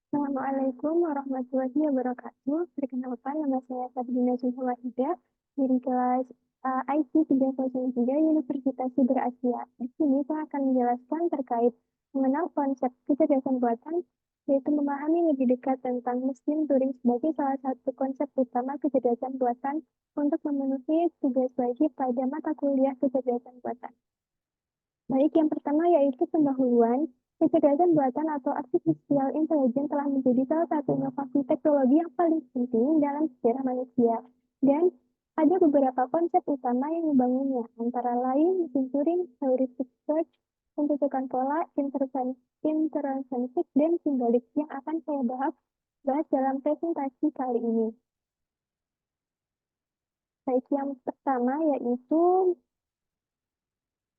Assalamualaikum warahmatullahi wabarakatuh. Perkenalkan, nama saya Sabrina Zulhawahida dari kelas IT 303 Universitas Siber Asia. Di sini saya akan menjelaskan terkait mengenal konsep kecerdasan buatan, yaitu memahami lebih dekat tentang mesin Turing sebagai salah satu konsep utama kecerdasan buatan untuk memenuhi tugas wajib pada mata kuliah kecerdasan buatan. Baik, yang pertama yaitu pendahuluan. Kecerdasan buatan atau artificial intelligence telah menjadi salah satu inovasi teknologi yang paling penting dalam sejarah manusia. Dan ada beberapa konsep utama yang membangunnya, antara lain mesin Turing, heuristic search, pencocokan pola, intervensi, dan simbolik yang akan saya bahas dalam presentasi kali ini. Baik, yang pertama yaitu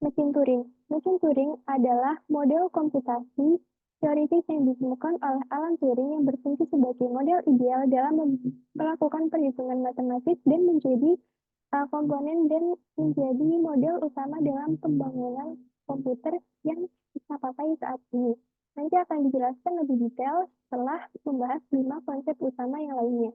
mesin Turing. Mesin Turing adalah model komputasi teoritis yang ditemukan oleh Alan Turing yang berfungsi sebagai model ideal dalam melakukan perhitungan matematis dan menjadi komponen dan menjadi model utama dalam pembangunan komputer yang kita pakai saat ini. Nanti akan dijelaskan lebih detail setelah membahas 5 konsep utama yang lainnya.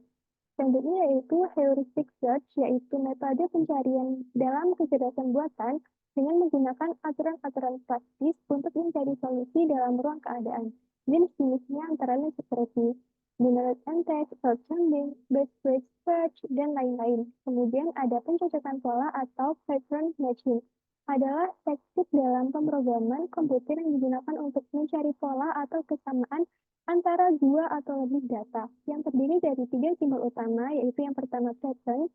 Selanjutnya yaitu heuristic search, yaitu metode pencarian dalam kecerdasan buatan dengan menggunakan aturan-aturan praktis untuk mencari solusi dalam ruang keadaan. Jenis-jenisnya antara lain seperti generate and text, search engine, best phrase search, dan lain-lain. Kemudian ada pencocokan pola atau pattern matching. Adalah teknik dalam pemrograman komputer yang digunakan untuk mencari pola atau kesamaan antara dua atau lebih data yang terdiri dari 3 simbol utama, yaitu yang pertama pattern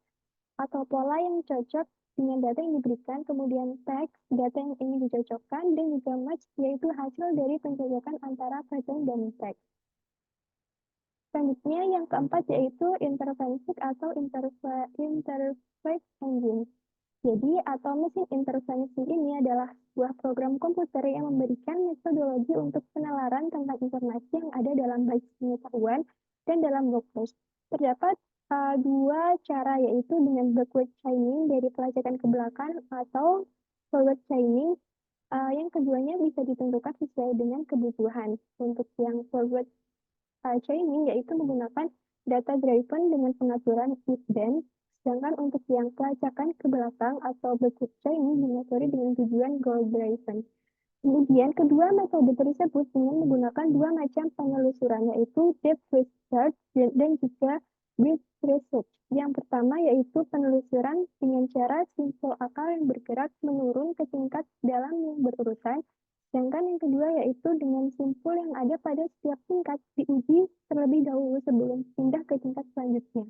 atau pola yang cocok dengan data yang diberikan, kemudian text, data yang ingin dicocokkan, dan juga match, yaitu hasil dari pencocokan antara pattern dan text. Selanjutnya yang keempat yaitu intervensi atau interface engine. Jadi, atau mesin intervensi ini adalah sebuah program komputer yang memberikan metodologi untuk penalaran tentang informasi yang ada dalam base pengetahuan dan dalam workflow. Terdapat dua cara, yaitu dengan backward chaining dari pelacakan ke belakang atau forward chaining. Yang keduanya bisa ditentukan sesuai dengan kebutuhan. Untuk yang forward chaining yaitu menggunakan data driven dengan pengaturan if then, sedangkan untuk yang pelacakan ke belakang atau backward chaining diatur dengan tujuan goal driven. Kemudian kedua metode tersebut dengan menggunakan dua macam penelusuran, yaitu depth first search dan juga breadth first search. Yang pertama yaitu penelusuran dengan cara simpul akal yang bergerak menurun ke tingkat dalam yang berurutan. Sedangkan yang kedua yaitu dengan simpul yang ada pada setiap tingkat diuji terlebih dahulu sebelum pindah ke tingkat selanjutnya.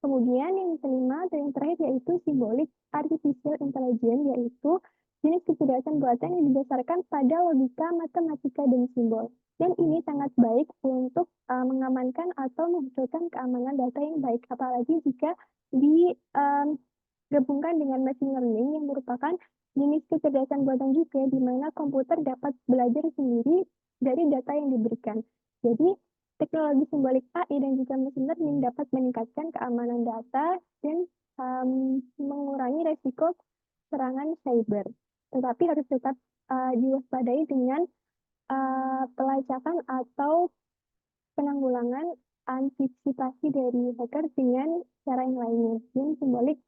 Kemudian yang kelima dan yang terakhir yaitu simbolik artificial intelligence, yaitu jenis kecerdasan buatan yang didasarkan pada logika, matematika, dan simbol. Dan ini sangat baik untuk mengamankan atau menghasilkan keamanan data yang baik, apalagi jika digabungkan dengan machine learning yang merupakan jenis kecerdasan buatan juga, di mana komputer dapat belajar sendiri dari data yang diberikan. Jadi, teknologi simbolik AI dan juga machine learning dapat meningkatkan keamanan data dan mengurangi resiko serangan cyber. Tetapi harus tetap diwaspadai dengan pelacakan atau penanggulangan antisipasi dari hacker dengan cara yang lainnya. Dan simbolik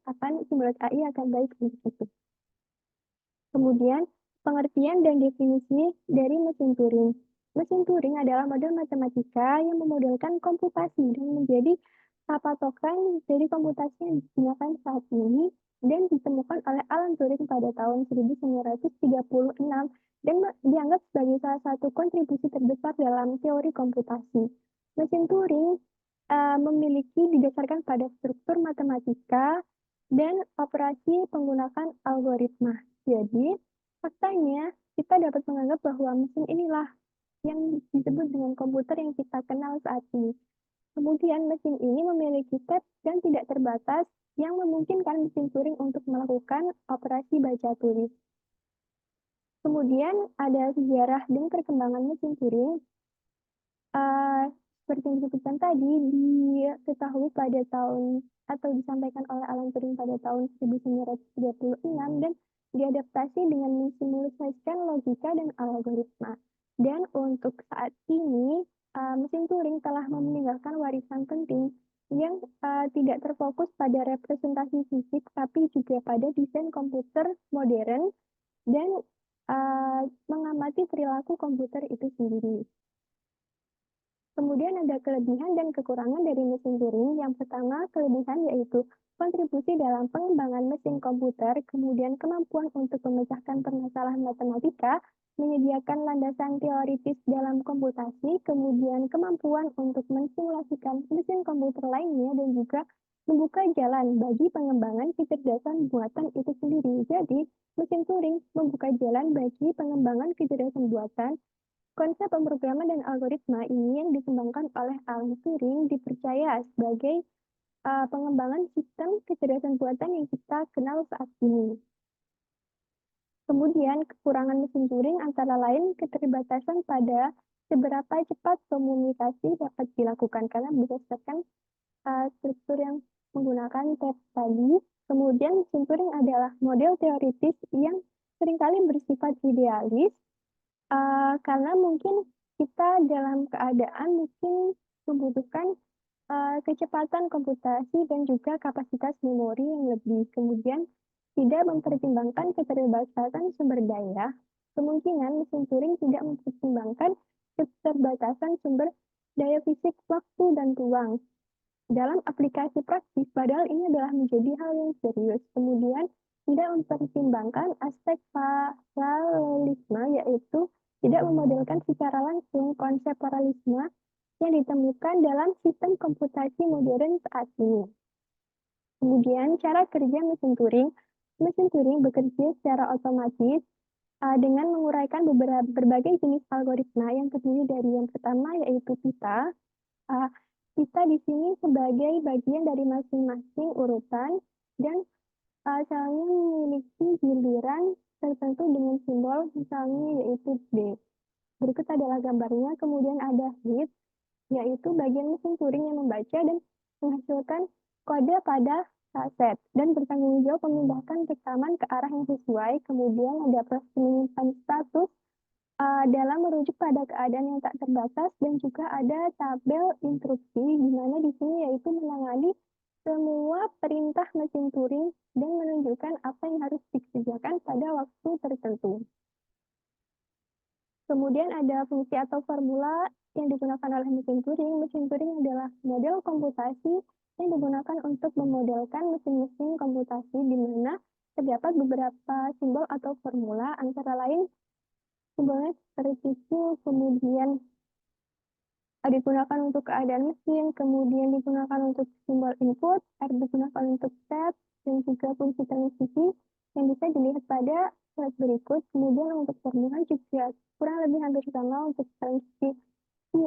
AI akan baik untuk itu. Kemudian, pengertian dan definisi dari mesin Turing. Mesin Turing adalah model matematika yang memodelkan komputasi dan menjadi patokan dari komputasi yang digunakan saat ini dan ditemukan oleh Alan Turing pada tahun 1936 dan dianggap sebagai salah satu kontribusi terbesar dalam teori komputasi. Mesin Turing memiliki didasarkan pada struktur matematika dan operasi menggunakan algoritma. Jadi, faktanya kita dapat menganggap bahwa mesin inilah yang disebut dengan komputer yang kita kenal saat ini. Kemudian mesin ini memiliki tab dan tidak terbatas yang memungkinkan mesin Turing untuk melakukan operasi baca tulis. Kemudian ada sejarah dan perkembangan mesin Turing. Seperti yang disebutkan tadi, diketahui pada tahun atau disampaikan oleh Alan Turing pada tahun 1936 dan diadaptasi dengan mensimulasikan logika dan algoritma. Dan untuk saat ini, mesin Turing telah meninggalkan warisan penting yang tidak terfokus pada representasi fisik, tapi juga pada desain komputer modern dan mengamati perilaku komputer itu sendiri. Kemudian ada kelebihan dan kekurangan dari mesin Turing. Yang pertama, kelebihan yaitu kontribusi dalam pengembangan mesin komputer, kemudian kemampuan untuk memecahkan permasalahan matematika, menyediakan landasan teoritis dalam komputasi, kemudian kemampuan untuk mensimulasikan mesin komputer lainnya, dan juga membuka jalan bagi pengembangan kecerdasan buatan itu sendiri. Jadi, mesin Turing membuka jalan bagi pengembangan kecerdasan buatan. Konsep pemrograman dan algoritma ini yang dikembangkan oleh Alan Turing dipercaya sebagai pengembangan sistem kecerdasan buatan yang kita kenal saat ini. Kemudian, kekurangan mesin Turing antara lain keterbatasan pada seberapa cepat komunikasi dapat dilakukan karena berdasarkan struktur yang menggunakan tab tadi. Kemudian, mesin Turing adalah model teoritis yang seringkali bersifat idealis, karena mungkin kita dalam keadaan mungkin membutuhkan kecepatan komputasi dan juga kapasitas memori yang lebih. Kemudian tidak mempertimbangkan keterbatasan sumber daya. Kemungkinan mesin Turing tidak mempertimbangkan keterbatasan sumber daya fisik, waktu, dan ruang dalam aplikasi praktis, padahal ini adalah menjadi hal yang serius. Kemudian tidak mempertimbangkan aspek paralelisme, yaitu tidak memodelkan secara langsung konsep paralelisme yang ditemukan dalam sistem komputasi modern saat ini. Kemudian cara kerja mesin Turing. Mesin Turing bekerja secara otomatis dengan menguraikan berbagai jenis algoritma yang terdiri dari yang pertama yaitu pita. Pita di sini sebagai bagian dari masing-masing urutan dan misalnya memiliki giliran tertentu dengan simbol misalnya yaitu B. Berikut adalah gambarnya. Kemudian ada head, yaitu bagian mesin Turing yang membaca dan menghasilkan kode pada set dan bertanggung jawab memindahkan rekaman ke arah yang sesuai. Kemudian ada proses menyimpan status dalam merujuk pada keadaan yang tak terbatas, dan juga ada tabel instruksi di mana di sini yaitu menangani semua perintah mesin Turing dan menunjukkan apa yang harus dikerjakan pada waktu tertentu. Kemudian ada fungsi atau formula yang digunakan oleh mesin Turing. Mesin Turing adalah model komputasi yang digunakan untuk memodelkan mesin-mesin komputasi di mana terdapat beberapa simbol atau formula, antara lain simbolnya seperti itu, kemudian digunakan untuk keadaan mesin, kemudian digunakan untuk simbol input, R digunakan untuk step, dan juga fungsi transisi yang bisa dilihat pada slide berikut. Kemudian untuk formula juga kurang lebih hampir sama untuk transisi E,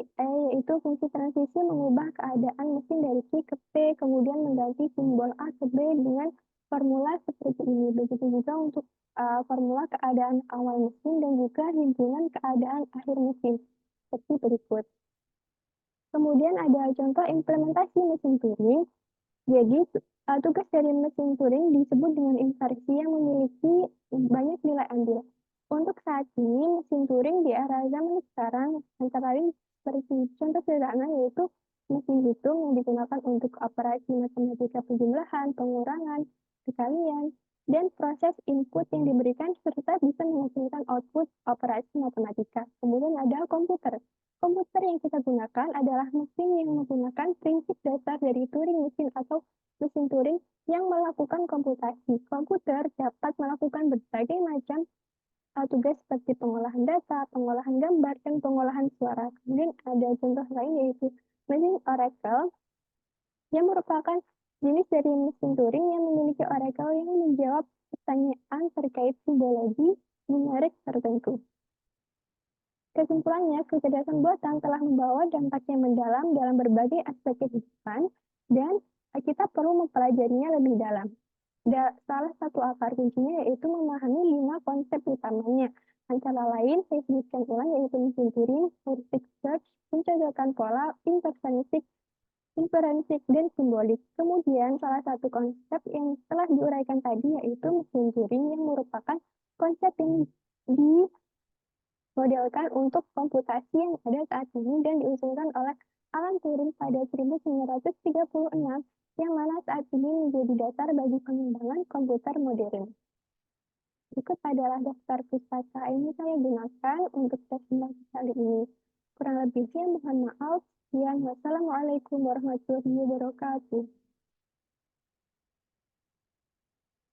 yaitu fungsi transisi mengubah keadaan mesin dari Q ke P, kemudian mengganti simbol A ke B dengan formula seperti ini. Begitu juga untuk formula keadaan awal mesin dan juga himpunan keadaan akhir mesin seperti berikut. Kemudian ada contoh implementasi mesin Turing. Jadi tugas dari mesin Turing disebut dengan inversi yang memiliki banyak nilai ambil. Untuk saat ini mesin Turing di era zaman sekarang antara lain seperti contoh sederhana yaitu mesin hitung yang digunakan untuk operasi matematika penjumlahan, pengurangan, perkalian, dan proses input yang diberikan serta bisa menghasilkan output operasi matematika. Kemudian ada komputer. Komputer yang kita gunakan adalah mesin yang menggunakan prinsip dasar dari Turing mesin atau mesin Turing yang melakukan komputasi. Komputer dapat melakukan berbagai macam tugas seperti pengolahan data, pengolahan gambar, dan pengolahan suara. Kemudian ada contoh lain yaitu mesin Oracle yang merupakan jenis dari mesin Turing yang memiliki Oracle yang menjawab pertanyaan terkait simbologi numerik tertentu. Kesimpulannya, kecerdasan buatan telah membawa dampak yang mendalam dalam berbagai aspek kehidupan, dan kita perlu mempelajarinya lebih dalam. Salah satu akar kuncinya yaitu memahami 5 konsep utamanya. Antara lain, saya sebutkan ulang yaitu mesin Turing, heuristic search, pencocokan pola, inferensik, dan simbolik. Kemudian, salah satu konsep yang telah diuraikan tadi yaitu mesin Turing yang merupakan konsep yang modelkan untuk komputasi yang ada saat ini dan diusulkan oleh Alan Turing pada 1936, yang mana saat ini menjadi dasar bagi pengembangan komputer modern. Berikut adalah daftar pustaka ini saya gunakan untuk presentasi kali ini. Kurang lebihnya mohon maaf. Wassalamualaikum warahmatullahi wabarakatuh.